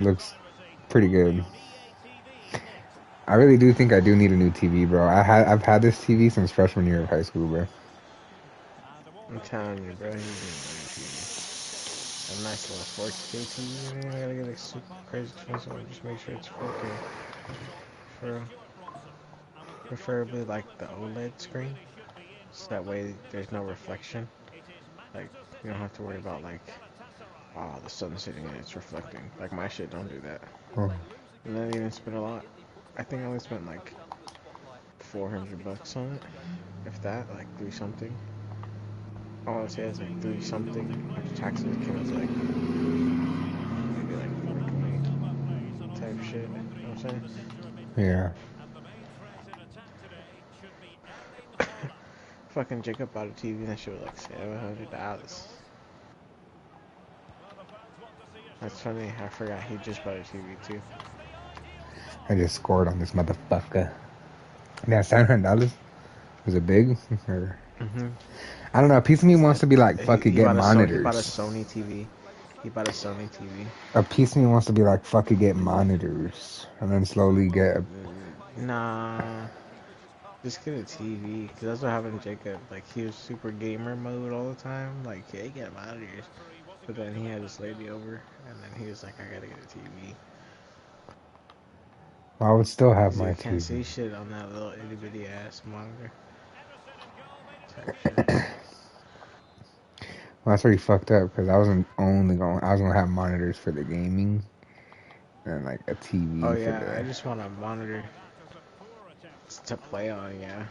Looks pretty good. I really do think I do need a new TV, bro. I've had this TV since freshman year of high school, bro. I'm telling you, bro, you need a new TV. A nice little 4K TV, man. I gotta get a super crazy expensive one. Just make sure it's 4K. For preferably like the OLED screen, so that way there's no reflection. Like you don't have to worry about like, oh, the sun's hitting and it's reflecting. Like my shit don't do that. Oh, And I didn't even spend a lot. I think I only spent like $400 on it, if that, like three something. I want to say it's like three something. After taxes, it came out to like maybe like 420 type shit. You know what I'm saying? yeah. Fucking Jacob bought a TV and that shit was like $700. That's funny. I forgot he just bought a TV too. I just scored on this motherfucker. Yeah, $700. Was it big? Or Mhm. I don't know. A piece of me wants to be like, fuck it, He get bought a He bought a monitors. Sony TV. He bought a Sony TV. A piece of me wants to be like, fuck it, get monitors, and then slowly get. Nah, just get a TV. Cause that's what happened to Jacob. Like he was super gamer mode all the time. Like yeah, he got monitors. But then he had this lady over, and then he was like, I gotta get a TV. I would still have Cause my you can't TV. see shit on that little itty bitty ass monitor. Type shit. Well, that's pretty fucked up because I was gonna have monitors for the gaming and like a Oh TV for yeah, I the. just want a monitor to play on. Yeah.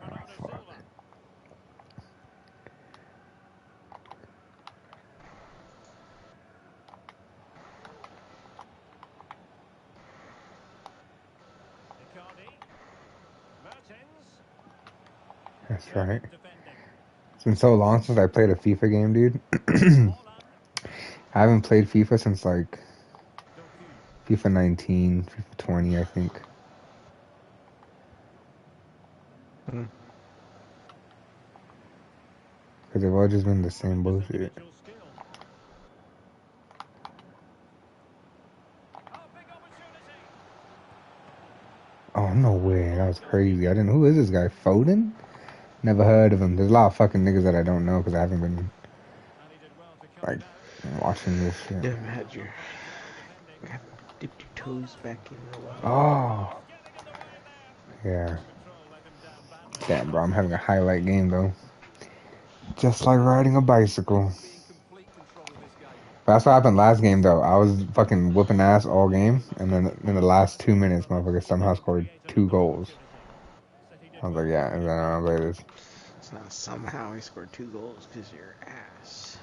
Oh fuck. That's right. It's been so long since I played a FIFA game, dude. I haven't played FIFA since like FIFA 19, FIFA 20, I think. Hmm. Because they've all just been the same bullshit. Oh, no way. That was crazy. I didn't. Who is this guy? Foden? Never heard of him. There's a lot of fucking niggas that I don't know because I haven't been, like, watching this shit. Yeah, Matt, you dipped your toes back in the water. Oh, yeah. Damn, bro. I'm having a highlight game, though. Just like riding a bicycle. But that's what happened last game, though. I was fucking whooping ass all game, and then in the last 2 minutes, motherfucker somehow scored 2 goals. I was like, yeah, and then I was like, this. It's not somehow he scored 2 goals because your ass.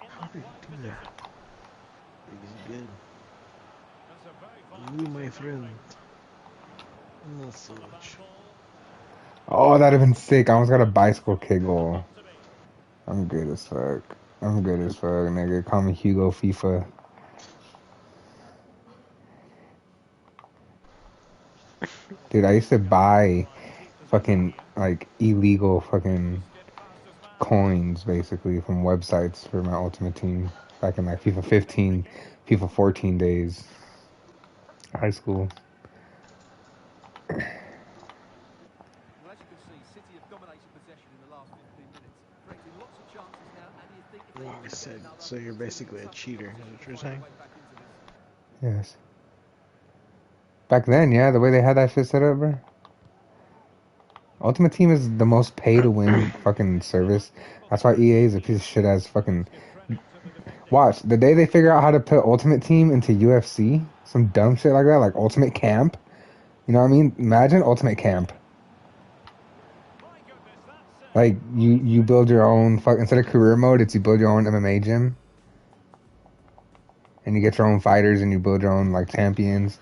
How did he do that? He's good. You, my friend. Not so much. Oh, that'd have been sick. I almost got a bicycle kick goal. I'm good as fuck. I'm good as fuck, nigga. Call me Hugo FIFA. Dude, I used to buy fucking, like, illegal fucking coins, basically, from websites for my Ultimate Team. Back in, like, FIFA 15, FIFA 14 days. High school. You said, so you're basically a cheater, is what you're saying? Yes. Back then, yeah, the way they had that shit set up, bro. Ultimate Team is the most pay to win fucking service. That's why EA is a piece of shit as fucking. Watch, the day they figure out how to put Ultimate Team into UFC, some dumb shit like that, like Ultimate Camp. You know what I mean? Imagine Ultimate Camp. Like you build your own instead of career mode, it's you build your own MMA gym, and you get your own fighters, and you build your own like champions,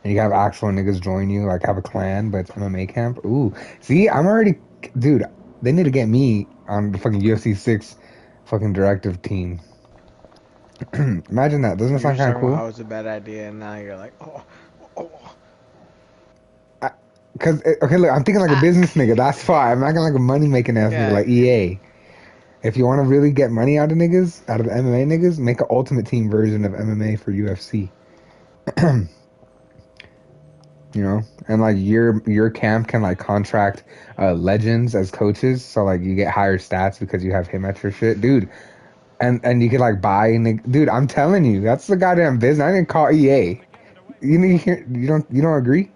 and you have actual niggas join you, like have a clan, but it's MMA camp. Ooh, see, I'm already, dude. They need to get me on the fucking UFC 6 fucking directive team. Imagine that. Doesn't it You were sound just kind of talking about cool? how it's a bad idea, and now you're like, oh, oh, oh. Cause okay, look, I'm thinking like a business nigga. That's fine. I'm not acting like a money making ass nigga Yeah. like EA. If you want to really get money out of niggas, out of the MMA niggas, make an Ultimate Team version of MMA for UFC. You know, and like your camp can like contract legends as coaches, so like you get higher stats because you have him at your shit, dude. And you could like buy, dude. I'm telling you, that's the goddamn business. I didn't call EA. You don't agree?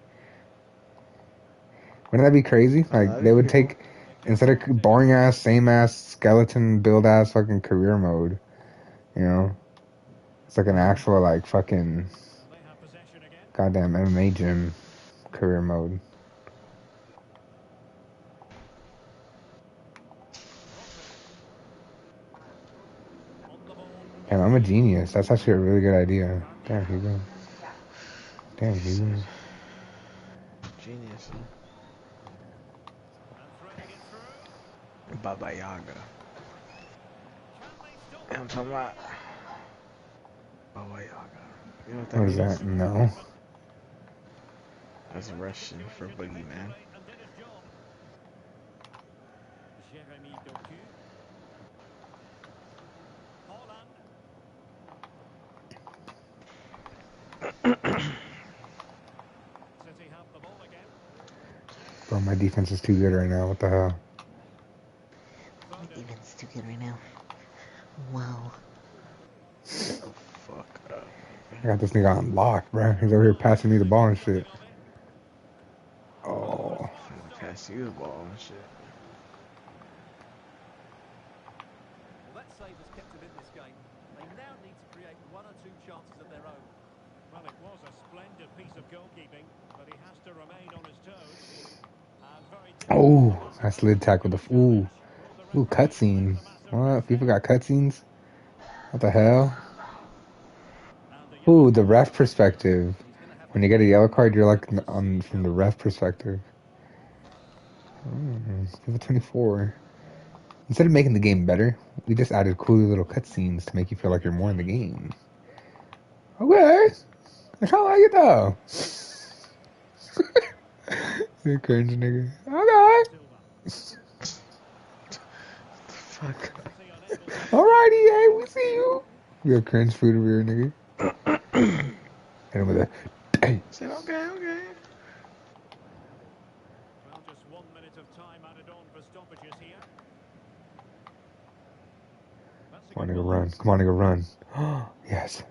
Wouldn't that be crazy? Like That'd they be would pretty cool. take instead of boring ass, same ass skeleton build ass fucking career mode. You know, it's like an actual like fucking goddamn MMA gym career mode. Damn, I'm a genius. That's actually a really good idea. Damn, Hugo. Damn, Hugo. Genius, huh? Baba Yaga. I'm talking about Baba Yaga. You know what that What is means? that? No. That's Russian for boogeyman. Bro, my defense is too good right now. What the hell? Even too good right now. Wow. Shut the fuck up. I got this nigga on lock, bro. He's over here passing me the ball and shit. Oh. I'm gonna pass you the ball and shit. Oh, I slid tackle the fool. Ooh, cutscene. What? FIFA got cutscenes? What the hell? Ooh, the ref perspective. When you get a yellow card, you're like on from the ref perspective. FIFA 24. Instead of making the game better, we just added cool little cutscenes to make you feel like you're more in the game. Okay, I kind of like it though. You cringe nigga. Okay. Fuck. Alright, EA, we see you. We got cringe food over here, nigga. Hit him with a. Hey. Said okay, okay. Come on, nigga, run. Come on, nigga, run. Yes.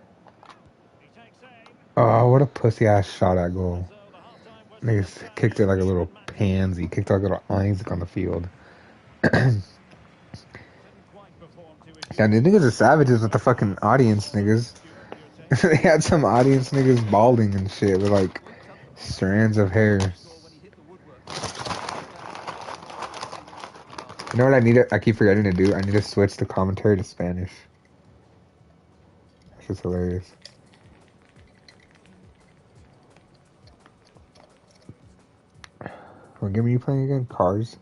Oh, what a pussy ass shot at goal. Niggas kicked it like a little pansy. Kicked like a little Isaac on the field. Yeah, the niggas are savages with the fucking audience niggas. They had some audience niggas balding and shit with like strands of hair. You know what I need? I keep forgetting to do. I need to switch the commentary to Spanish. That's just hilarious. What game are you playing again? Cars.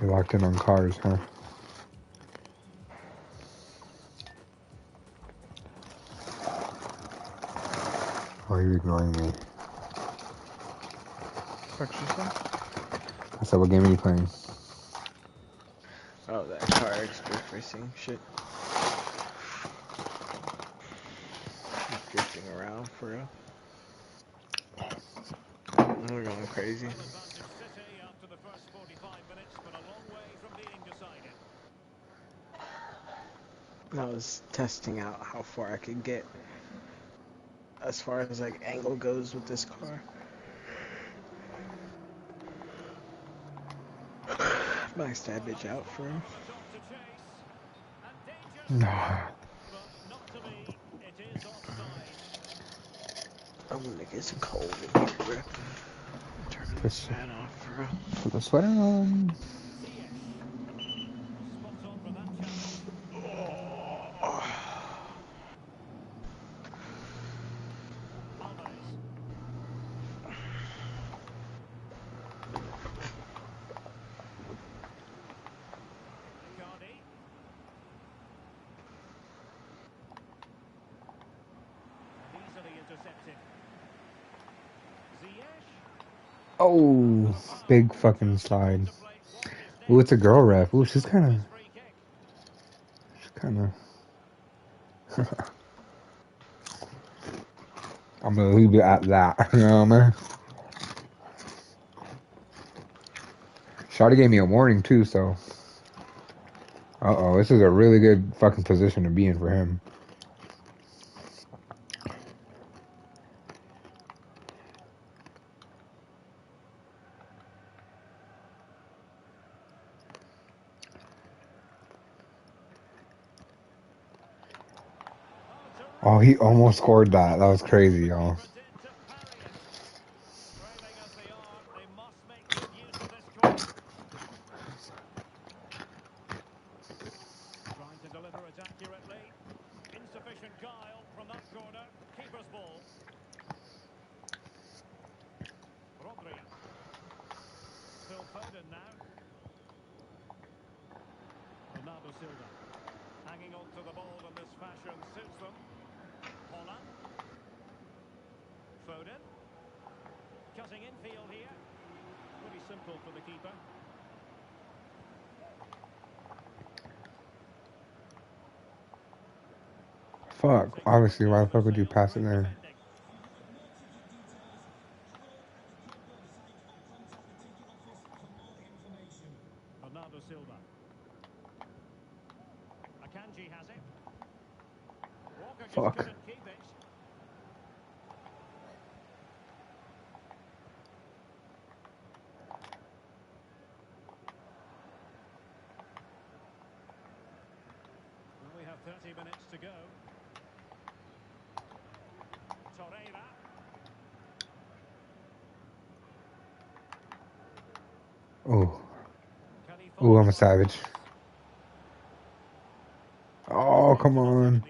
You're locked in on cars, huh? Why are you ignoring me? Fuck you say? I said, what game are you playing? Oh, that car X drift racing shit. Drifting around for real. We're going crazy. I was testing out how far I could get as far as like angle goes with this car. Maxed that bitch out for him. Nah. Oh, nigga, it's cold in here, bro. Turn this fan off, bro. Put the sweater on. Oh, big fucking slide. Ooh, it's a girl ref. Ooh, she's kind of. I'm gonna leave it at that. You know what I mean? Shawty gave me a warning too, so. Uh-oh, this is a really good fucking position to be in for him. Oh, he almost scored that. That was crazy, y'all. Fuck. Obviously, why the fuck would you pass it there? Fuck. Oh. Ooh, I'm a savage. Oh, come on.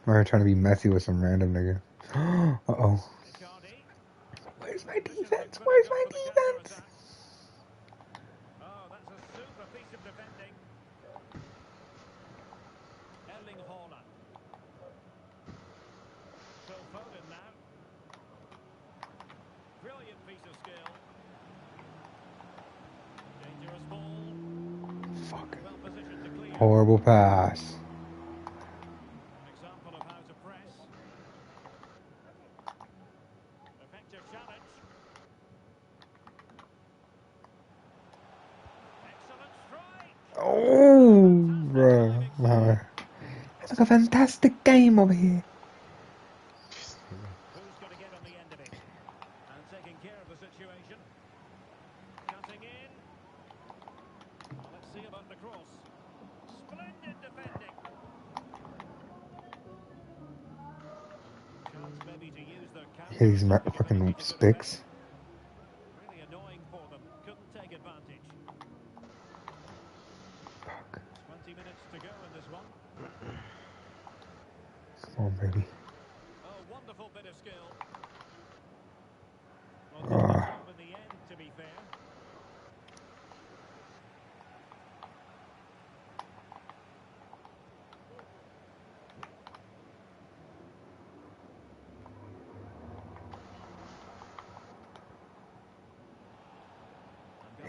I'm trying to be messy with some random nigga. Uh-oh. Where's my defense? Where's my defense? Fuck. Horrible pass. Oh, bro. Wow. It's like a fantastic game over here. Yeah, these fucking sticks. Fuck. Come on, baby.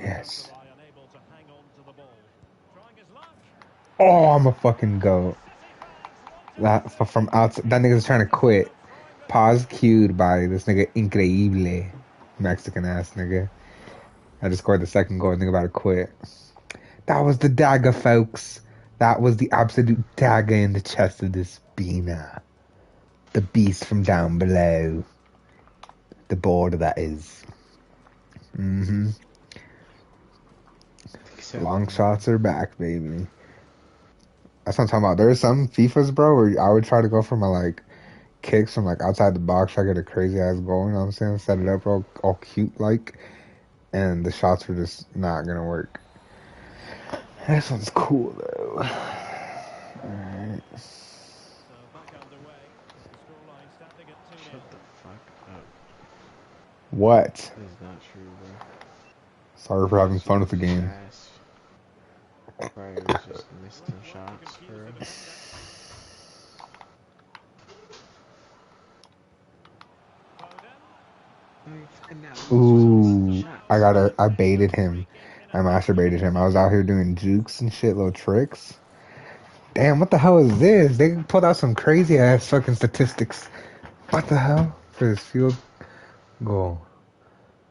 Yes. Oh, I'm a fucking goat. That from outside. That nigga's trying to quit. Pause cued by this nigga Increíble. Mexican ass nigga. I just scored the second goal. Nigga about to quit. That was the dagger, folks. That was the absolute dagger in the chest of this Bina. The beast from down below. The border, that is. Mm-hmm. Long shots are back, baby. That's what I'm talking about. There's some FIFAs, bro, where I would try to go for my, like, kicks from, like, outside the box, try to get a crazy-ass goal, you know what I'm saying? Set it up all cute-like, and the shots were just not gonna work. This one's cool, though. Alright. Shut the fuck up. What? That is not true, bro. Sorry for having fun with the game. Fast. Probably was just missing shots for real. And now you Ooh, shots. I baited him. I masturbated him. I was out here doing jukes and shit, little tricks. Damn, what the hell is this? They pulled out some crazy ass fucking statistics. What the hell? For this field goal.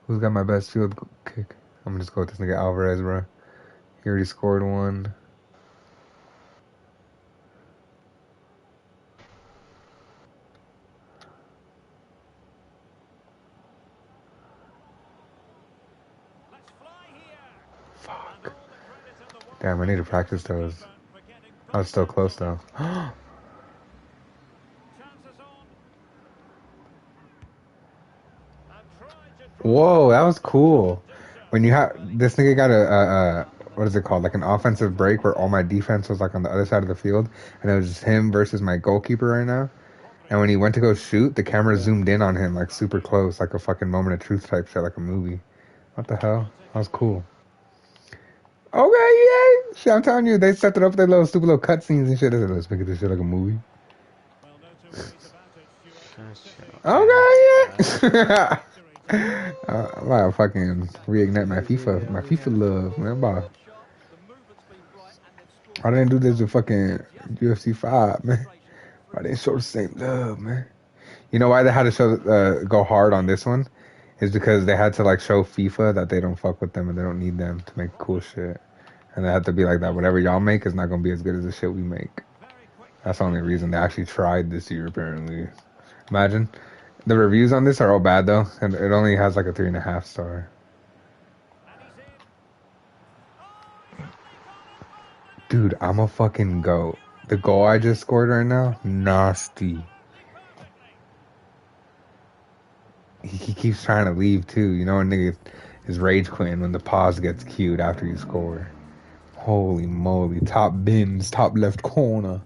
Who's got my best field kick? I'm gonna just go with this nigga Alvarez, bro. He already scored one. Fuck. Damn, I need to practice those. I was still close though. Whoa, that was cool. When you have this nigga got a what is it called? Like an offensive break where all my defense was like on the other side of the field, and it was just him versus my goalkeeper right now. And when he went to go shoot, the camera zoomed in on him like super close, like a fucking moment of truth type shit, like a movie. What the hell? That was cool. Okay, yeah. Shit, I'm telling you, they set it up with their little stupid little cutscenes and shit. They said, let's make this shit like a movie. Okay, yeah. I'm about to fucking reignite my FIFA love, man. I didn't do this with fucking UFC 5, man. I didn't show the same love, man. You know why they had to show go hard on this one? Is because they had to like show FIFA that they don't fuck with them and they don't need them to make cool shit. And they had to be like that. Whatever y'all make is not gonna be as good as the shit we make. That's the only reason they actually tried this year, apparently. Imagine. The reviews on this are all bad though, and it only has like a 3.5 star. Dude, I'm a fucking goat. The goal I just scored right now, nasty. He keeps trying to leave too. You know, a nigga is rage quitting when the pause gets queued after you score. Holy moly, top bins, top left corner.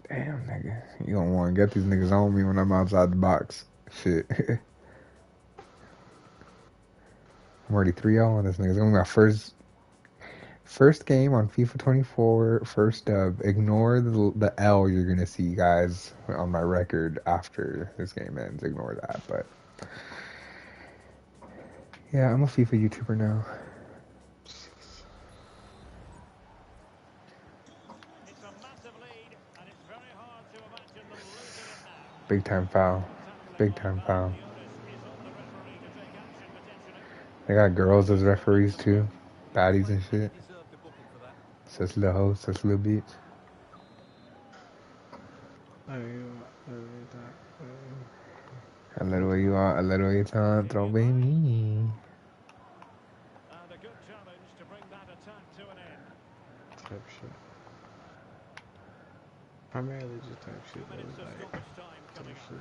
Damn, nigga. You don't want to get these niggas on me when I'm outside the box. Shit. I'm already 3-0 on this nigga. It's gonna be my first game on FIFA 24. First dub. Ignore the L you're gonna see, guys, on my record after this game ends. Ignore that, but yeah, I'm a FIFA YouTuber now. Big time foul. Big time foul. They got girls as referees too. Baddies and shit. Such little hoe, such little bitch. A little way you are, a little way you time, throw baby. Type shit. Primarily just type shit, but it's like type shit.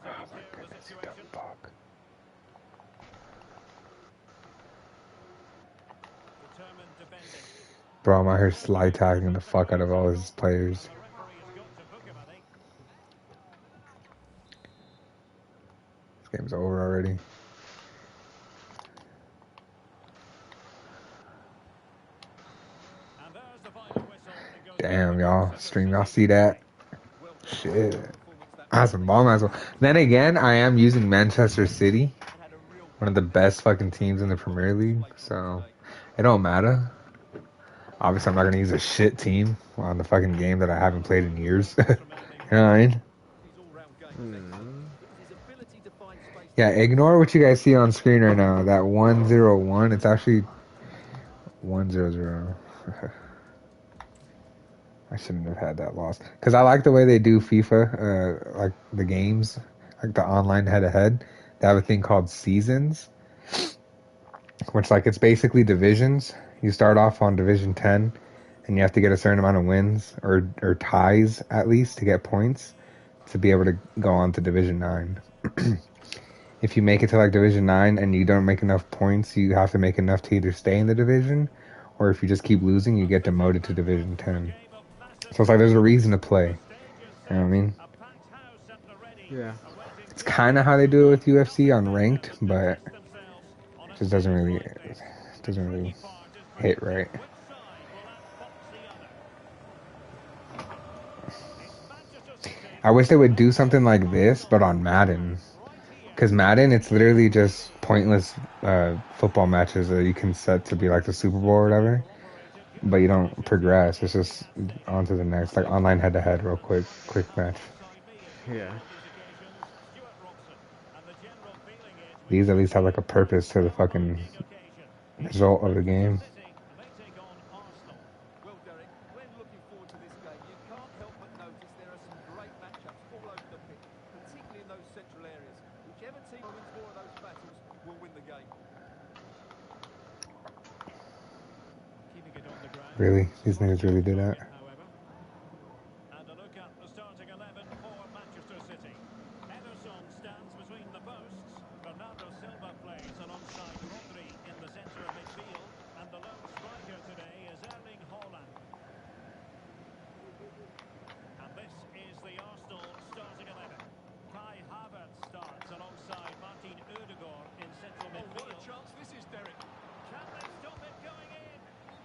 Oh my goodness, you dumb fuck. Bro, I'm out here slide tagging the fuck out of all his players. This game's over already. Damn, y'all. Stream, y'all see that? Shit. That's a bomb as well. Then again, I am using Manchester City. One of the best fucking teams in the Premier League. So, it don't matter. Obviously, I'm not going to use a shit team on the fucking game that I haven't played in years. You know what I mean? Yeah, ignore what you guys see on screen right now. That 101, it's actually 100. I shouldn't have had that loss. Because I like the way they do FIFA, like the games, like the online head-to-head. They have a thing called seasons, which like it's basically divisions. You start off on Division 10, and you have to get a certain amount of wins, or ties at least, to get points, to be able to go on to Division 9. If you make it to like Division 9 and you don't make enough points, you have to make enough to either stay in the division, or if you just keep losing, you get demoted to Division 10. So it's like there's a reason to play. You know what I mean? Yeah. It's kind of how they do it with UFC on ranked, but it just doesn't really hit right. I wish they would do something like this, but on Madden. Because Madden, it's literally just pointless football matches that you can set to be like the Super Bowl or whatever. But you don't progress. It's just on to the next, like online head-to-head, real quick match. Yeah. These at least have like a purpose to the fucking result of the game. Well, Derek, when looking forward to this game, you can't help but notice there are some great matchups all over the pitch, particularly in those central areas. Whichever team wins more of those battles will win the game. Keeping it on the ground. Really? These niggas really did that? However. And a look at the starting 11 for Manchester City. Ederson stands between the posts. Bernardo Silva plays alongside Rodri in the centre of midfield. And the lone striker today is Erling Haaland. And this is the Arsenal starting 11. Kai Havertz starts alongside Martin Ødegaard in central midfield. What a chance this is, Derek. Can they stop it going in?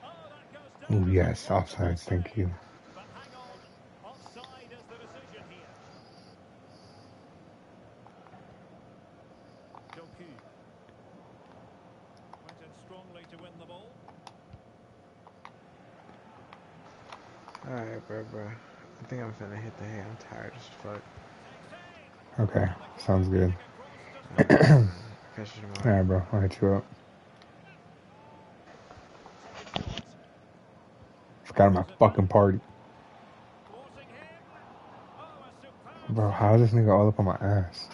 Oh, that goes down. Oh yes, offsides. Thank you. But hang on, offside is the decision here. Doku went in strongly to win the ball. Alright, bro. I think I'm finna hit the hay. I'm tired as fuck. Okay, sounds good. Catch you tomorrow. Alright, bro. I'll hit you up. Forgot my fucking party. Bro, how is this nigga all up on my ass?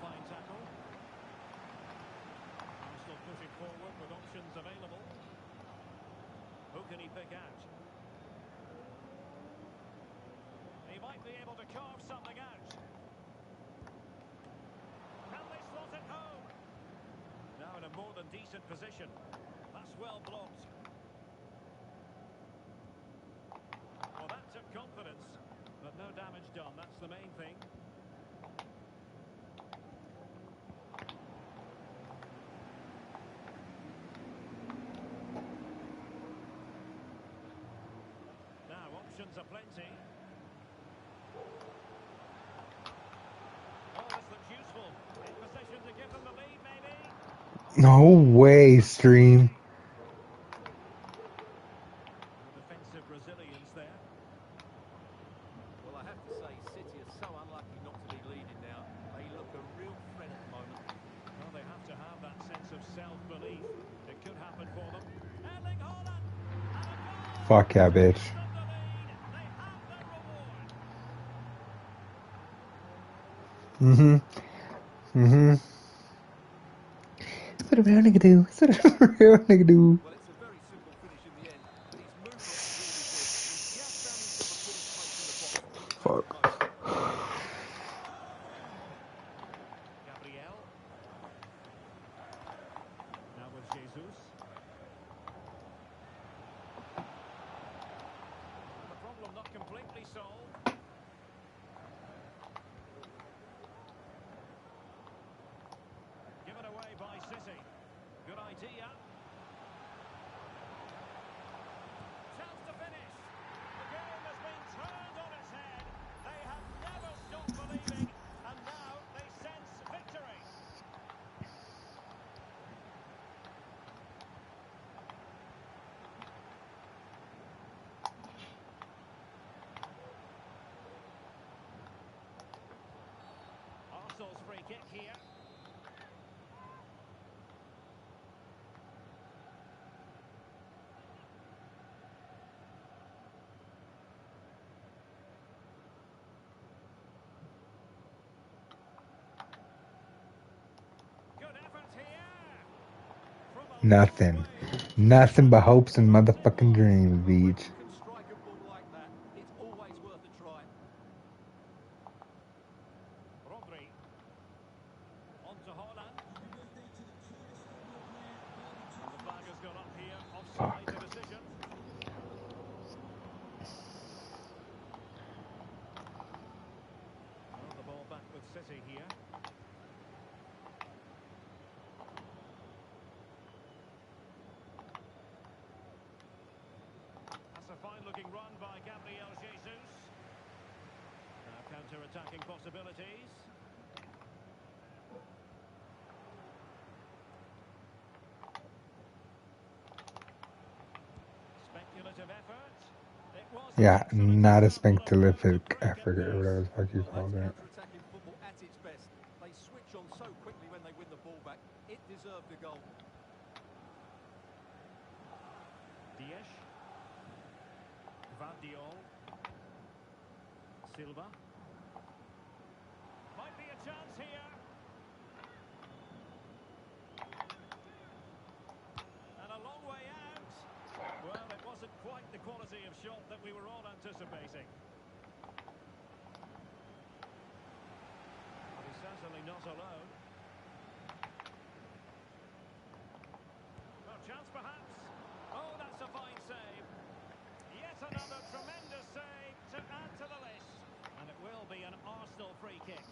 Fine tackle. Arsenal pushing forward with options available. Who can he pick out? He might be able to carve something out. Can they slot it home? Now in a more than decent position. That's well blocked. Well, that took confidence, but no damage done. That's the main thing. Now, options are plenty. Oh, this looks useful. In possession to give them the lead, maybe. No way, stream. Defensive resilience there. Well, I have to say, City are so unlucky not to be leading now. They look a real threat at the moment. Well, they have to have that sense of self-belief. It could happen for them. Erling Haaland! And a goal! Fuck yeah, bitch. From the lead, they have their reward. That's what a real nigga do. That's what a real nigga do. Well, it's a very simple finish in the end, but his movement was really good. He just managed to perform space in the box when it mattered Fuck. most. Gabriel. Now with Jesus. The problem not completely solved. Given away by City. Good idea. Chance to finish. The game has been turned on its head. They have never stopped believing, and now they sense victory. Arsenal's free kick here. Good effort here. From a long Nothing. way. Nothing but hopes and motherfucking dreams, beach. When you can strike a ball like that, it's always worth a try. Rodri. On to Haaland. And the flag has gone up here. Offside Fuck. the decision. Well, the ball back with City here. counter-attacking possibilities. Speculative effort. It was an Yeah, excellent not a example of speculative counter-break at effort or pace. whatever the fuck you Well, call that's that. counter-attacking football at its best. They switch on so quickly when they win the ball back. It deserved a goal. Dias. Guardiola. Silva. Might be a chance here. And a long way out. Well, it wasn't quite the quality of shot that we were all anticipating. But he's certainly not alone. Well, chance perhaps. Oh, that's a fine save. Yet another tremendous save to add to the list. And it will be an Arsenal free kick.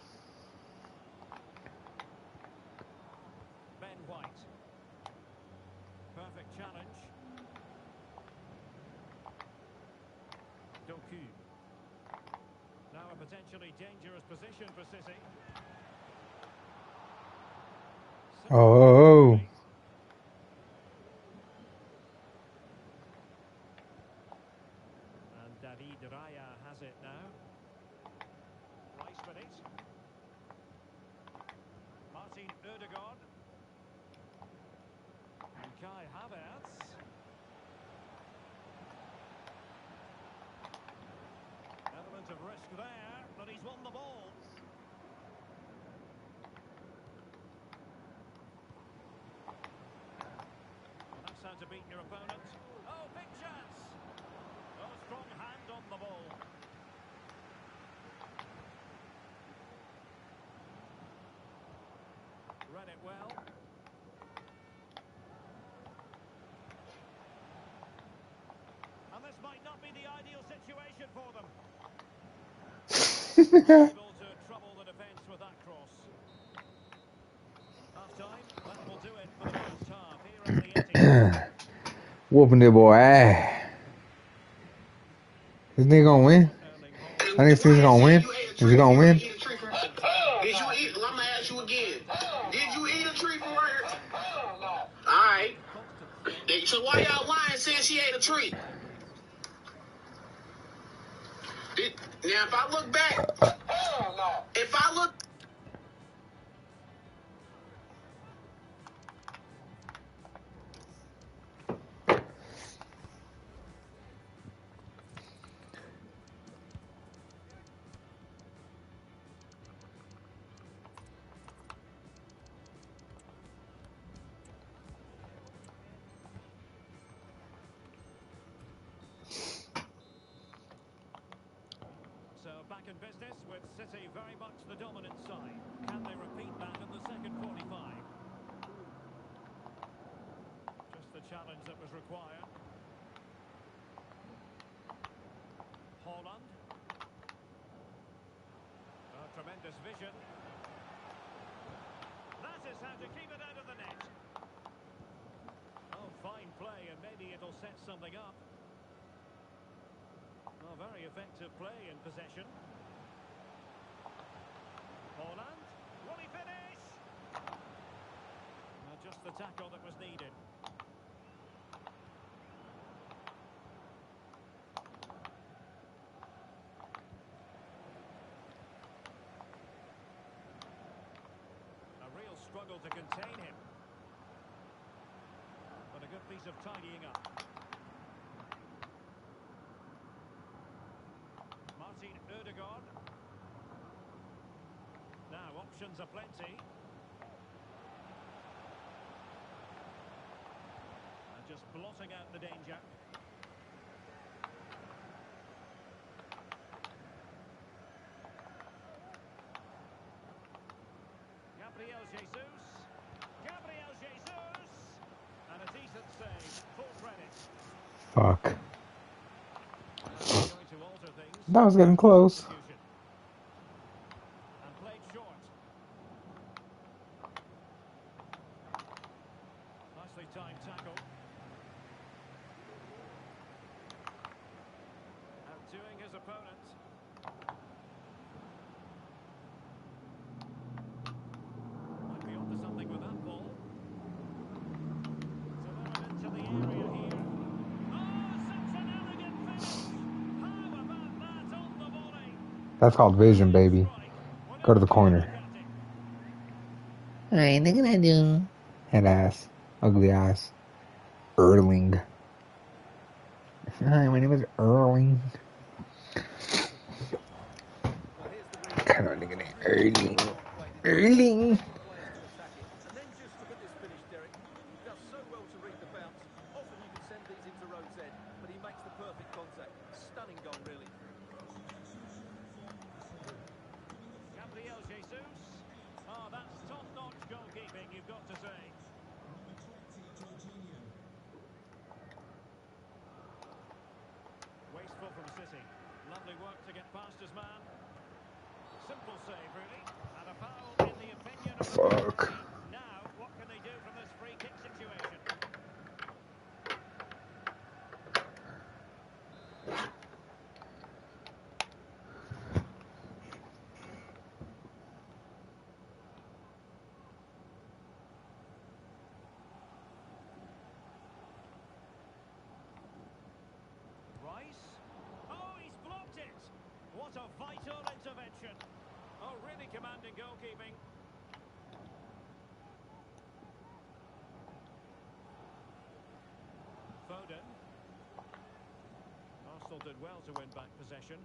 Ben White. Perfect challenge. Doku. Now a potentially dangerous position for City. Oh. And David Raya has it now. Rice with it. Martin Ødegaard. And Kai Havertz. Element of risk there, but he's won the ball. Well, that's how to beat your opponent. Oh, big chance. Oh, strong hand on the ball. Read it well. And this might not be the ideal situation for them. Able to trouble the defence with that cross. Half time, that will do it for the first half here at the Etihad. Whooping that boy ass. This nigga gonna win? Erling I Haaland. think he's gonna win. Is he gonna win? Did you eat? I'm gonna ask you again. Did you eat a tree from her? Alright. So why y'all lying saying she ate a tree? Now if I look back, if I look So back in business with City very much the dominant side. Can they repeat that in the second 45? Just the challenge that was required. Haaland. Tremendous vision. That is how to keep it out of the net. Oh, fine play, and maybe it'll set something up. Oh, very effective play in possession. Haaland. Will he finish? Just the tackle that was needed. A real struggle to contain him. But a good piece of tidying up. Martin Ødegaard. Now options are plenty. And just blotting out the danger. Gabriel Jesus. Gabriel Jesus. And a decent save. Full credit. Fuck. Going to alter things. That was getting close. And played short. Nicely timed tackle. Outdoing his opponent. That's called vision, baby. Go to the corner. Alright, look at that dude. Head ass. Ugly ass. Erling. Hi, my name is Erling. Well, here's the replay. Kind of a nigga named Erling. Well played in Erling. players to attack it. And then just look at this finish, Derek. He does so well to read the bounce. Often you can send these into road's end, but he makes the perfect contact. Stunning goal, really. Gabriel Jesus. Oh, that's top-notch goalkeeping, you've got to say. Wasteful from City. Lovely work to get past his man. Simple save, really. And a foul in the opinion of the Fuck. referee. Now, what can they do from this free kick situation? Rice. Oh, he's blocked it. What a vital intervention. Oh, really commanding goalkeeping. Foden. Arsenal did well to win back possession.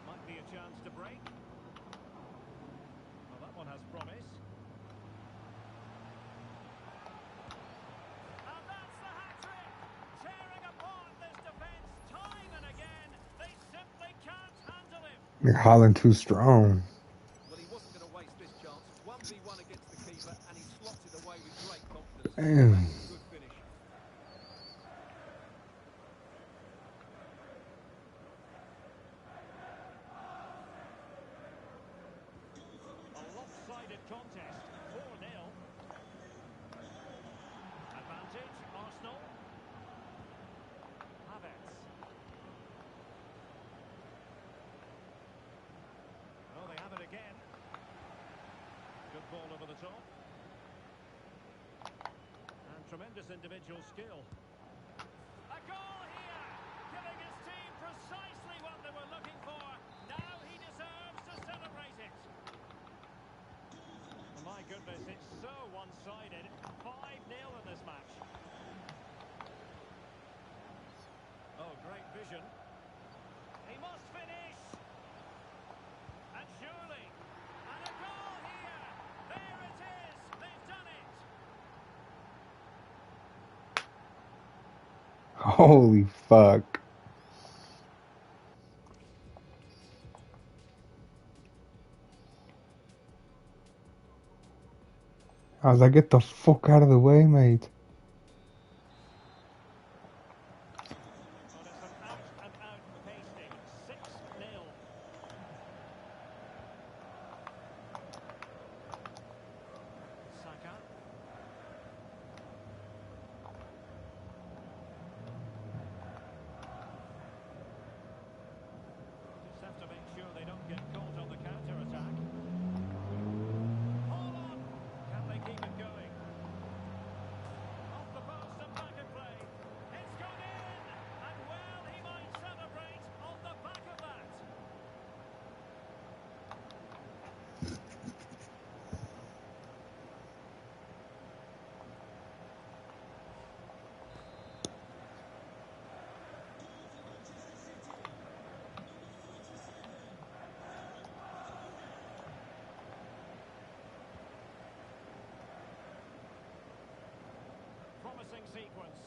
Might be a chance to break. Well, that one has promise. And that's the hat-trick! Tearing apart this defence time and again. They simply can't handle him. Holland too strong. Well, he wasn't going to waste this chance. 1v1 against the keeper, and he slots it away with great confidence. Damn. That's a good finish. A lopsided contest, 4-0. Advantage, Arsenal. Havertz. Oh, they have it again. Good ball over the top. And tremendous individual skill. A goal here! Giving his team precisely what they were looking for. Now he deserves to celebrate it. Oh my goodness, it's so one-sided. 5-0 in this match. Oh, great vision. He must finish. And surely. And a goal here. There it is. They've done it. Holy fuck. I was like, get the fuck out of the way, mate. Oh, there's some out-and-out pasting. 6-0. Saka. Just have to make sure they don't get caught on the counter-attack. Haaland! Can they keep it going? Off the post and back in play. It's gone in! And well, he might celebrate on the back of that. Promising sequence.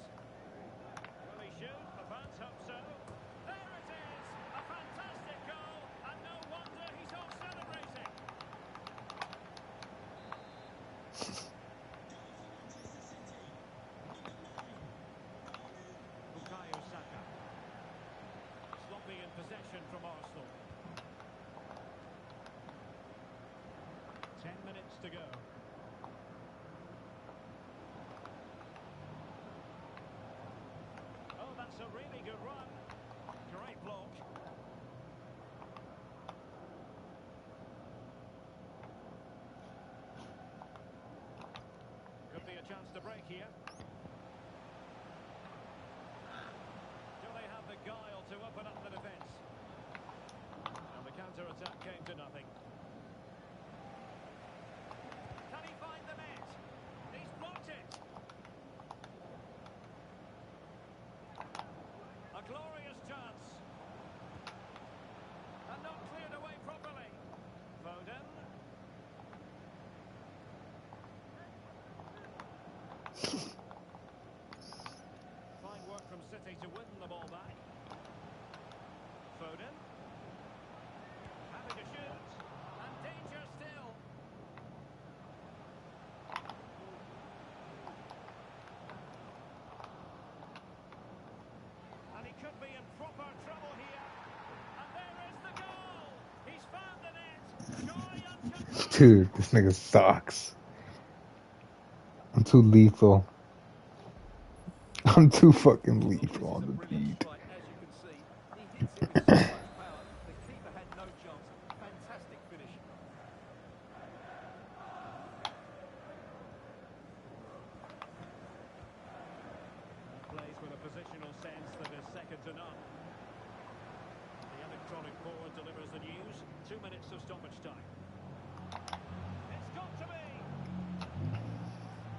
Will he shoot? The fans hope so. There it is! A fantastic goal, and no wonder he's all celebrating. Bukayo Saka. Sloppy in possession from Arsenal. 10 minutes to go. Oh, that's a really good run. Great block. chance to break here. Do they have the guile to open up the defence? And the counter-attack came to nothing. Can he find the net? He's blocked it. A glorious chance. And not cleared away properly. Foden. Fine work from City to win the ball back. Foden. Happy to shoot. And danger still. And he could be in proper trouble here. And there is the goal. He's found the net. Joy uncontrolled. Dude, this nigga sucks. I'm too lethal. I'm too fucking lethal on the beat. As you can see, he hits it with so much power. The keeper had no chance. Fantastic finish. Plays with a positional sense that is second to none. The electronic board delivers the news. 2 minutes of stoppage time. It's got to be!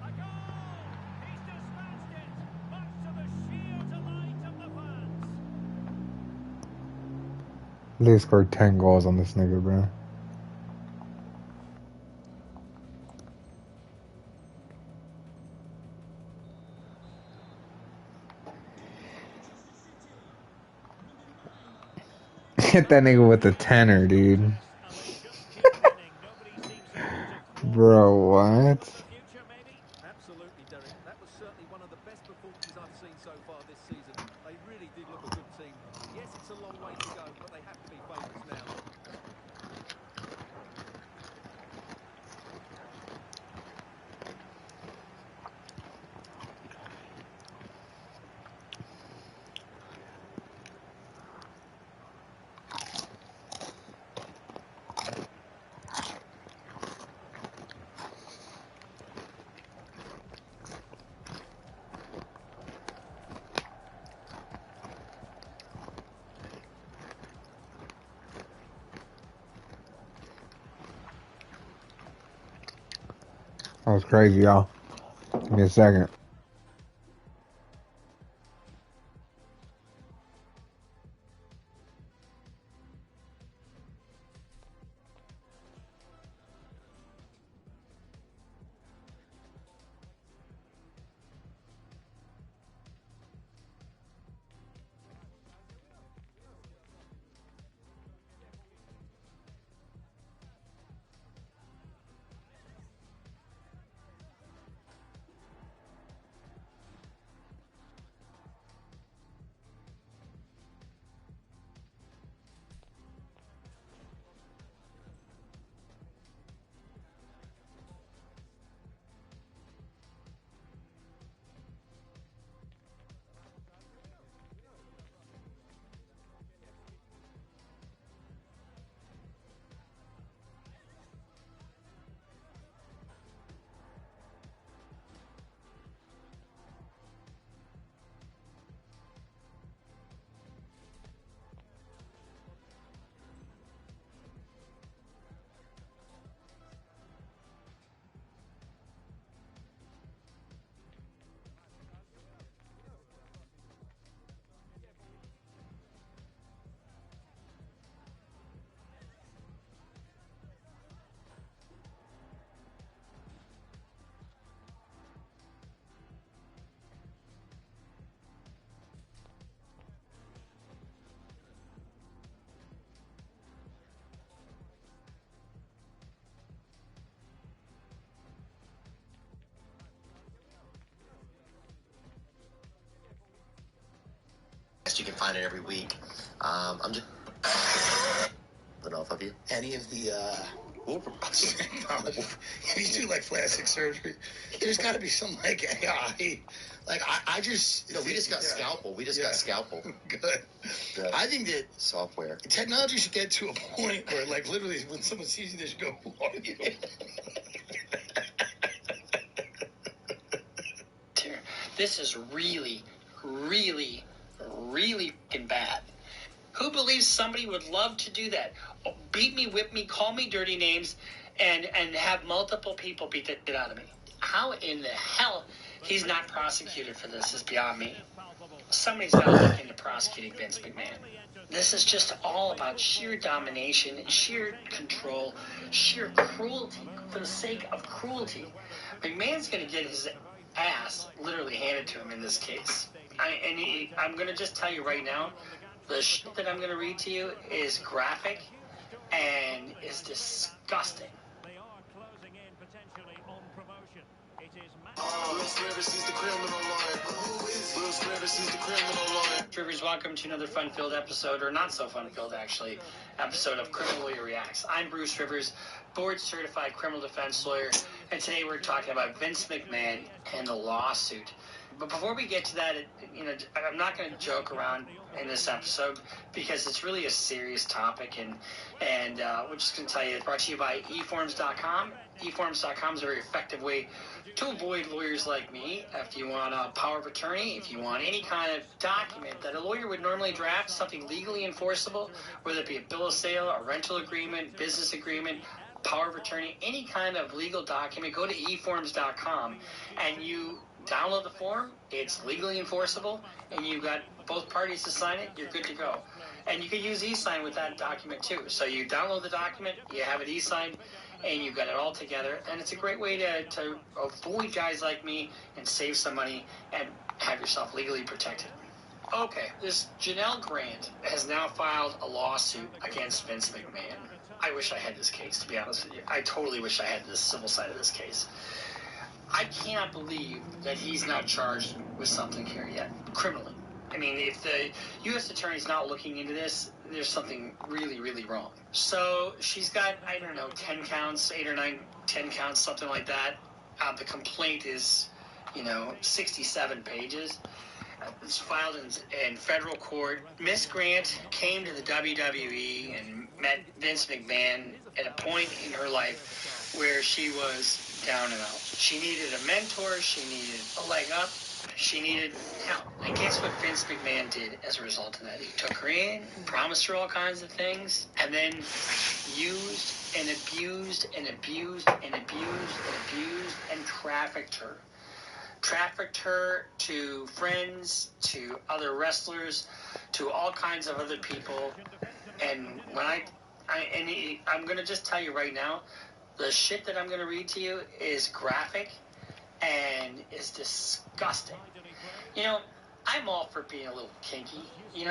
A goal! He's dispatched it! Much to the sheer delight of the fans. They scored 10 goals on this nigga, bro. Hit that nigga with a tenner, dude. And they just keep winning. Nobody seems able to thwart Bro, what? the future, maybe? Absolutely, Derek. That was certainly one of the best performances I've seen so far this season. They really did look a good team. Yes, it's a long way to go, but they have to be favourites now. That was crazy, y'all. Give me a second. You can find it every week. I'm just put off of you. Any of the no, if you do like plastic surgery, there's got to be some like AI. Like I just we just got Scalpel. We just got Scalpel. Good. I think that software technology should get to a point where like literally when someone sees you, they should go, "Who are you?" This is really, really, really fucking bad. Who believes somebody would love to do that? Beat me, whip me, call me dirty names, and have multiple people beat the shit out of me. How in the hell he's not prosecuted for this is beyond me. Somebody's got to look into prosecuting Vince McMahon. This is just all about sheer domination, sheer control, sheer cruelty, for the sake of cruelty. McMahon's going to get his ass literally handed to him in this case. I'm going to just tell you right now, the shit that I'm going to read to you is graphic and is disgusting. They are closing in potentially on promotion. It is Rivers, welcome to another fun-filled episode, or not so fun-filled actually, episode of Criminal Lawyer Reacts. I'm Bruce Rivers, board-certified criminal defense lawyer, and today we're talking about Vince McMahon and the lawsuit. But before we get to that, I'm not going to joke around in this episode because it's really a serious topic, and we're just going to tell you it's brought to you by eForms.com. eForms.com is a very effective way to avoid lawyers like me. If you want a power of attorney, if you want any kind of document that a lawyer would normally draft, something legally enforceable, whether it be a bill of sale, a rental agreement, business agreement, power of attorney, any kind of legal document, go to eForms.com and you download the form. It's legally enforceable, and you've got both parties to sign it. You're good to go. And you can use e-sign with that document too. So you download the document, you have it e-signed, and you've got it all together. And it's a great way to avoid guys like me and save some money and have yourself legally protected. Okay, this Janelle Grant has now filed a lawsuit against Vince McMahon. I wish I had this case, to be honest with you. I totally wish I had the civil side of this case. I cannot believe that he's not charged with something here yet, criminally. I mean, if the U.S. attorney's not looking into this, there's something really, really wrong. So she's got, 10 counts, 8 or 9, 10 counts, something like that. The complaint is, 67 pages. It's filed in federal court. Miss Grant came to the WWE and met Vince McMahon at a point in her life where she was down and out. She needed a mentor. She needed a leg up. She needed help. And guess what Vince McMahon did as a result of that? He took her in, promised her all kinds of things, and then used and abused and abused and abused and abused and trafficked her. Trafficked her to friends, to other wrestlers, to all kinds of other people. And when I'm going to just tell you right now, the shit that I'm going to read to you is graphic and is disgusting. I'm all for being a little kinky. You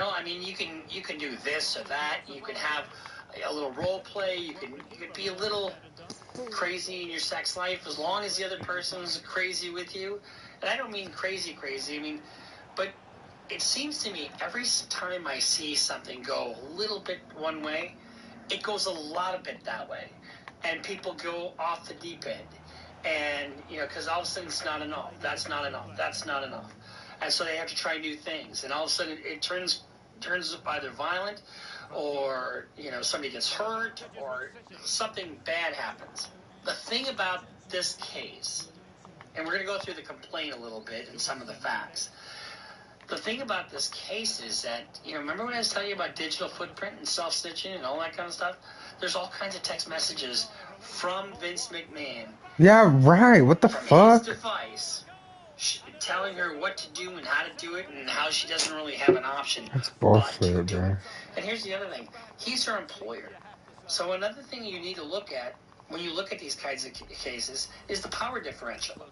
can do this or that. You can have a little role play. You can be a little crazy in your sex life as long as the other person's crazy with you. And I don't mean crazy, but it seems to me every time I see something go a little bit one way, it goes a lot of it that way. And people go off the deep end. And, because all of a sudden it's not enough. That's not enough. That's not enough. And so they have to try new things. And all of a sudden it turns either violent or, somebody gets hurt or something bad happens. The thing about this case, and we're going to go through the complaint a little bit and some of the facts. The thing about this case is that, remember when I was telling you about digital footprint and self-stitching and all that kind of stuff? There's all kinds of text messages from Vince McMahon. Yeah, right. What the fuck? His device, telling her what to do and how to do it and how she doesn't really have an option. That's bullshit, bro. And here's the other thing. He's her employer. So another thing you need to look at when you look at these kinds of cases is the power differential.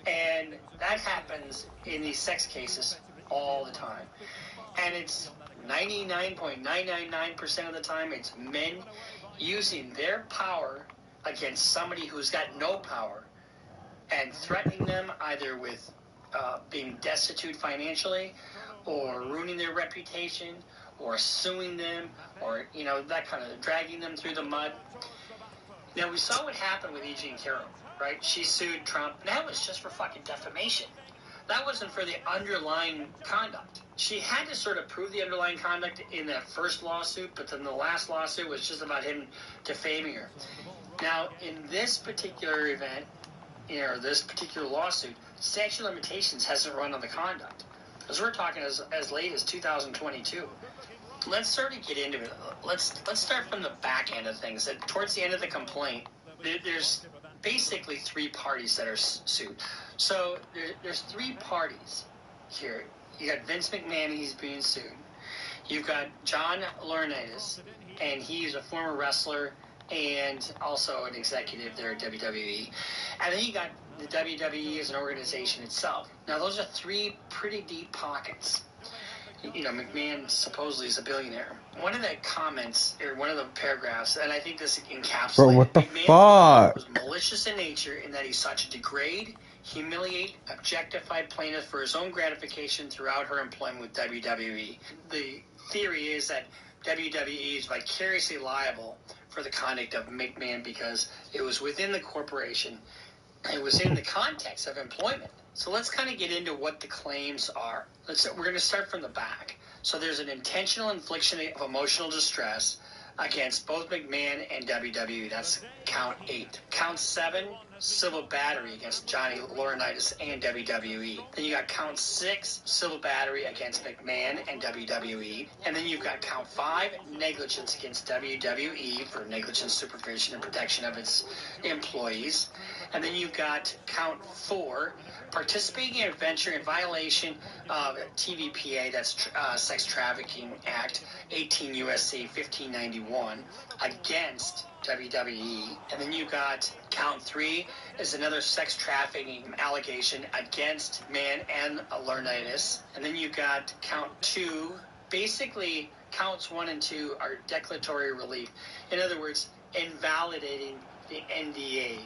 And that happens in these sex cases all the time. And it's 99.999% of the time it's men using their power against somebody who's got no power and threatening them either with being destitute financially or ruining their reputation or suing them or, that kind of dragging them through the mud. Now, we saw what happened with E. Jean Carroll, right? She sued Trump. That was just for fucking defamation. That wasn't for the underlying conduct. She had to sort of prove the underlying conduct in that first lawsuit, but then the last lawsuit was just about him defaming her. Now, in this particular event, this particular lawsuit, statute of limitations hasn't run on the conduct. Because we're talking as late as 2022. Let's sort of get into it. Let's start from the back end of things. Towards the end of the complaint, there's basically three parties that are sued. So there's three parties here. You got Vince McMahon, he's being sued. You've got John Laurinaitis, and he's a former wrestler and also an executive there at WWE. And then you got the WWE as an organization itself. Now, those are three pretty deep pockets. You know, McMahon supposedly is a billionaire. One of the comments, or one of the paragraphs, and I think this encapsulates... Bro, what the McMahon fuck? was malicious in nature in that he sought to degrade, humiliate, objectify plaintiff for his own gratification throughout her employment with WWE. The theory is that WWE is vicariously liable for the conduct of McMahon because it was within the corporation. It was in the context of employment. So let's kind of get into what the claims are. We're going to start from the back. So there's an intentional infliction of emotional distress against both McMahon and WWE. That's count 8. Count 7, civil battery against Johnny Laurinaitis and WWE. Then you got count 6, civil battery against McMahon and WWE. And then you've got count 5, negligence against WWE for negligent supervision and protection of its employees. And then you've got count 4, participating in a venture in violation of TVPA, that's Sex Trafficking Act, 18 U.S.C. 1591, against WWE. And then you got count 3 is another sex trafficking allegation against Man and Laurinaitis. And then you got count 2. Basically, counts 1 and 2 are declaratory relief. In other words, invalidating the NDA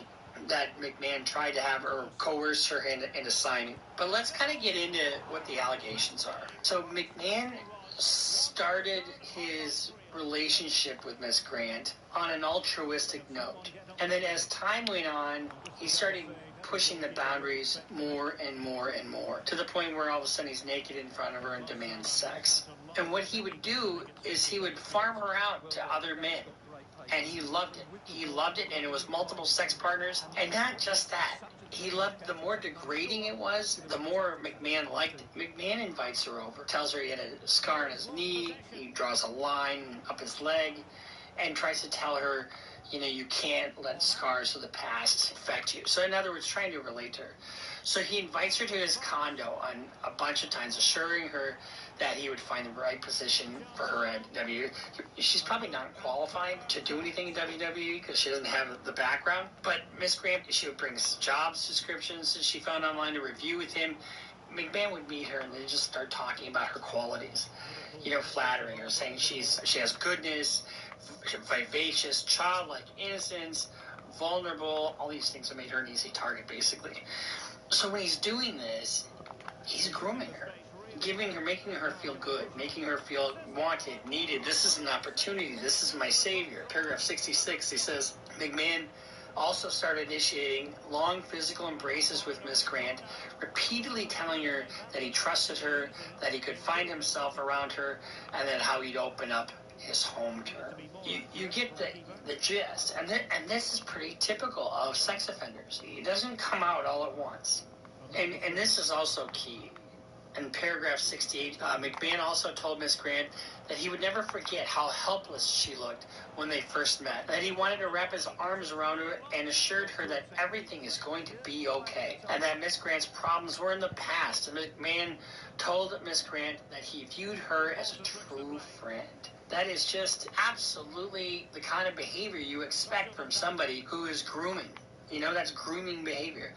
that McMahon tried to have or coerce her into signing. But let's kind of get into what the allegations are. So McMahon started his relationship with Miss Grant on an altruistic note. And then as time went on, he started pushing the boundaries more and more and more, to the point where all of a sudden he's naked in front of her and demands sex. And what he would do is he would farm her out to other men. And he loved it. He loved it, and it was multiple sex partners. And not just that. He loved, the more degrading it was, the more McMahon liked it. McMahon invites her over, tells her he had a scar on his knee, he draws a line up his leg, and tries to tell her, you know, you can't let scars of the past affect you. So in other words, trying to relate to her. So he invites her to his condo on a bunch of times, assuring her that he would find the right position for her at WWE. She's probably not qualified to do anything in WWE because she doesn't have the background. But Miss Grant, she would bring jobs descriptions that she found online to review with him. McMahon would meet her and they just start talking about her qualities, you know, flattering her, saying she has goodness, vivacious, childlike innocence, vulnerable. All these things have made her an easy target, basically. So when he's doing this, he's grooming her, making her feel good, making her feel wanted, needed. This is an opportunity. This is my savior. Paragraph 66, he says, McMahon also started initiating long physical embraces with Miss Grant, repeatedly telling her that he trusted her, that he could find himself around her, and then how he'd open up his home to her. You get the gist, and this is pretty typical of sex offenders. It doesn't come out all at once. And this is also key. In paragraph 68, McMahon also told Miss Grant that he would never forget how helpless she looked when they first met, that he wanted to wrap his arms around her and assured her that everything is going to be okay, and that Miss Grant's problems were in the past. And McMahon told Miss Grant that he viewed her as a true friend. That is just absolutely the kind of behavior you expect from somebody who is grooming. You know, that's grooming behavior.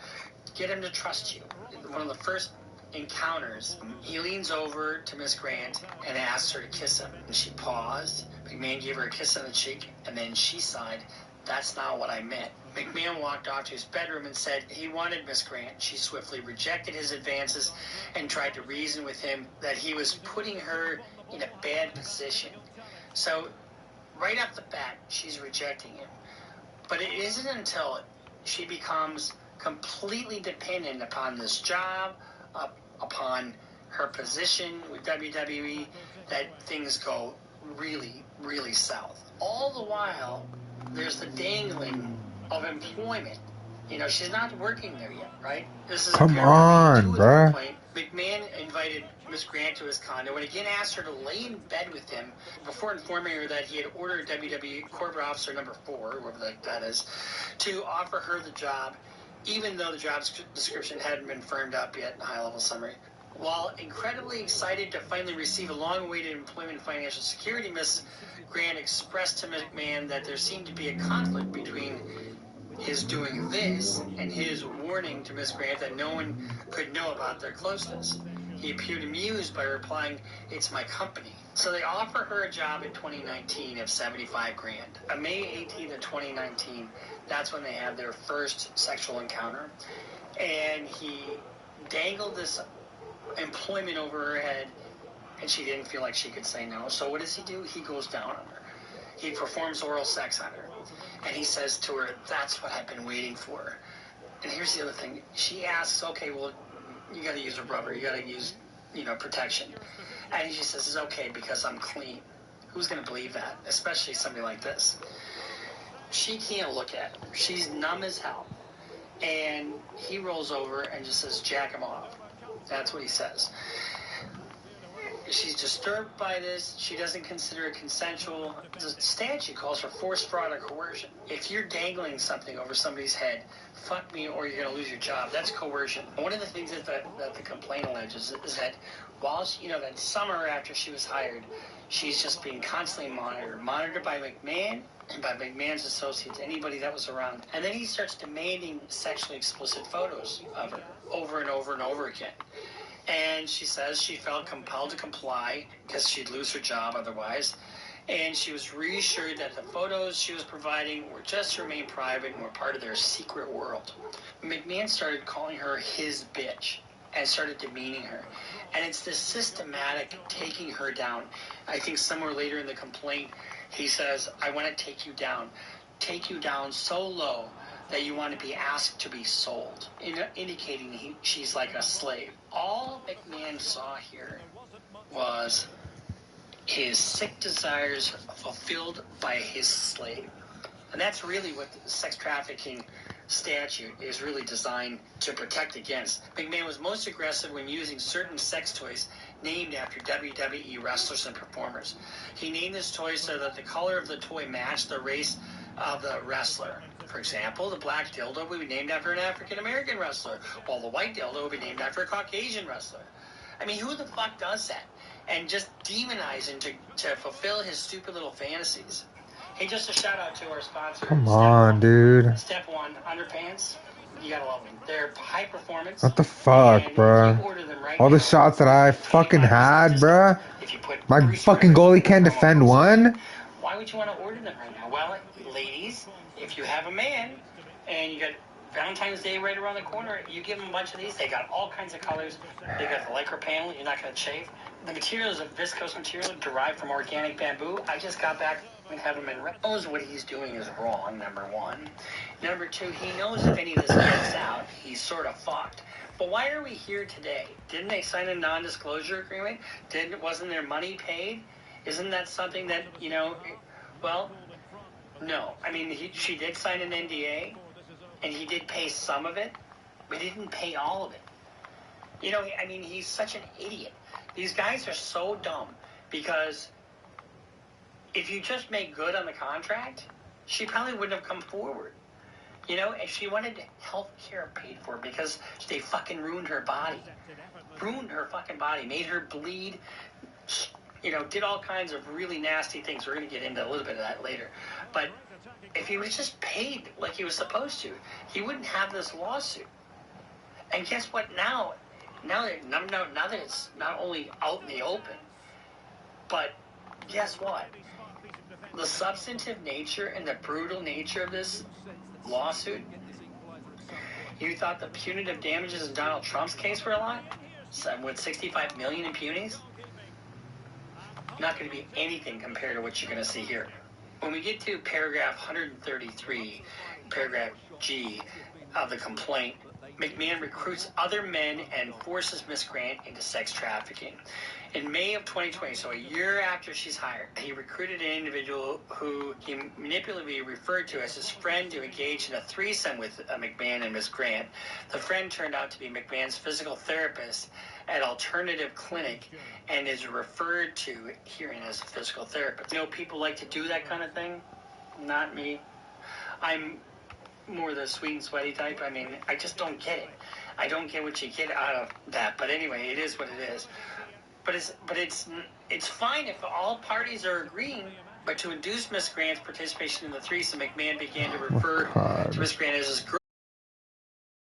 Get him to trust you. One of the first encounters, he leans over to Miss Grant and asks her to kiss him. And she paused. McMahon gave her a kiss on the cheek, and then she sighed, "That's not what I meant." McMahon walked off to his bedroom and said he wanted Miss Grant. She swiftly rejected his advances and tried to reason with him that he was putting her in a bad position. So, right off the bat, she's rejecting him. But it isn't until she becomes completely dependent upon this job, upon her position with WWE, that things go really, really south. All the while, there's the dangling of employment You know, she's not working there yet, right? This is Come paragraph on, 82 of the bruh. complaint. McMahon invited Miss Grant to his condo and again asked her to lay in bed with him before informing her that he had ordered WWE Corporate Officer number 4, whoever that is, to offer her the job, even though the job description hadn't been firmed up yet in a high-level summary. While incredibly excited to finally receive a long-awaited employment and financial security, Miss Grant expressed to McMahon that there seemed to be a conflict between his doing this and his warning to Miss Grant that no one could know about their closeness. He appeared amused by replying, "It's my company." So they offer her a job in 2019 of $75,000. On May 18th of 2019, that's when they had their first sexual encounter. And he dangled this employment over her head, and she didn't feel like she could say no. So what does he do? He goes down on her. He performs oral sex on her. And he says to her, "That's what I've been waiting for." And here's the other thing. She asks, "Okay, well, you got to use a rubber. You got to use, protection." And she says, "It's okay because I'm clean." Who's going to believe that? Especially somebody like this. She can't look at him. She's numb as hell. And he rolls over and just says, "Jack him off." That's what he says. She's disturbed by this. She doesn't consider it consensual. The statute calls for force, fraud, or coercion. If you're dangling something over somebody's head, fuck me or you're going to lose your job. That's coercion. One of the things that the complaint alleges is that while that summer after she was hired, she's just being constantly monitored by McMahon and by McMahon's associates, anybody that was around. And then he starts demanding sexually explicit photos of her over and over and over again. And she says she felt compelled to comply because she'd lose her job otherwise. And she was reassured that the photos she was providing were just to remain private and were part of their secret world. McMahon started calling her his bitch and started demeaning her. And it's this systematic taking her down. I think somewhere later in the complaint, he says, "I want to take you down so low that you want to be asked to be sold," indicating she's like a slave. All McMahon saw here was his sick desires fulfilled by his slave. And that's really what the sex trafficking statute is really designed to protect against. McMahon was most aggressive when using certain sex toys named after WWE wrestlers and performers. He named this toy so that the color of the toy matched the race of the wrestler. For example, the black dildo would be named after an African-American wrestler, while the white dildo would be named after a Caucasian wrestler. I mean, who the fuck does that? And just demonize him to fulfill his stupid little fantasies. Hey, just a shout out to our sponsor. Come on, dude. Step One underpants. You gotta love them. They're high performance. What the fuck, bro? All the shots that I fucking had, bro. My fucking goalie can't defend one. Why would you want to order them right now? Well, ladies, if you have a man and you got Valentine's Day right around the corner, you give them a bunch of these. They got all kinds of colors. They got the lycra panel. You're not gonna chafe. The material is a viscose material derived from organic bamboo. I just got back and have him in red. He knows what he's doing is wrong, number one. Number two, he knows if any of this gets out, he's sort of fucked. But why are we here today? Didn't they sign a non-disclosure agreement? Wasn't their money paid? Isn't that something that, well, no. I mean, she did sign an NDA, and he did pay some of it, but he didn't pay all of it. I mean, he's such an idiot. These guys are so dumb because if you just make good on the contract, she probably wouldn't have come forward. If she wanted health care paid for because they fucking ruined her body. Ruined her fucking body, made her bleed, did all kinds of really nasty things. We're going to get into a little bit of that later. But if he was just paid like he was supposed to, he wouldn't have this lawsuit. And guess what now? Now that it's not only out in the open, but guess what? The substantive nature and the brutal nature of this lawsuit, you thought the punitive damages in Donald Trump's case were a lot? With $65 million in punities? Not going to be anything compared to what you're going to see here. When we get to paragraph 133, paragraph G of the complaint, McMahon recruits other men and forces Miss Grant into sex trafficking. In May of 2020, so a year after she's hired, he recruited an individual who he manipulatively referred to as his friend to engage in a threesome with McMahon and Miss Grant. The friend turned out to be McMahon's physical therapist at Alternative Clinic and is referred to herein as a physical therapist. You know, people like to do that kind of thing. Not me. I'm more the sweet and sweaty type. I mean, I just don't get it. I don't get what you get out of that. But anyway, it is what it is. But it's fine if all parties are agreeing. But to induce Miss Grant's participation in the threesome, McMahon began to refer to Miss Grant as his girl.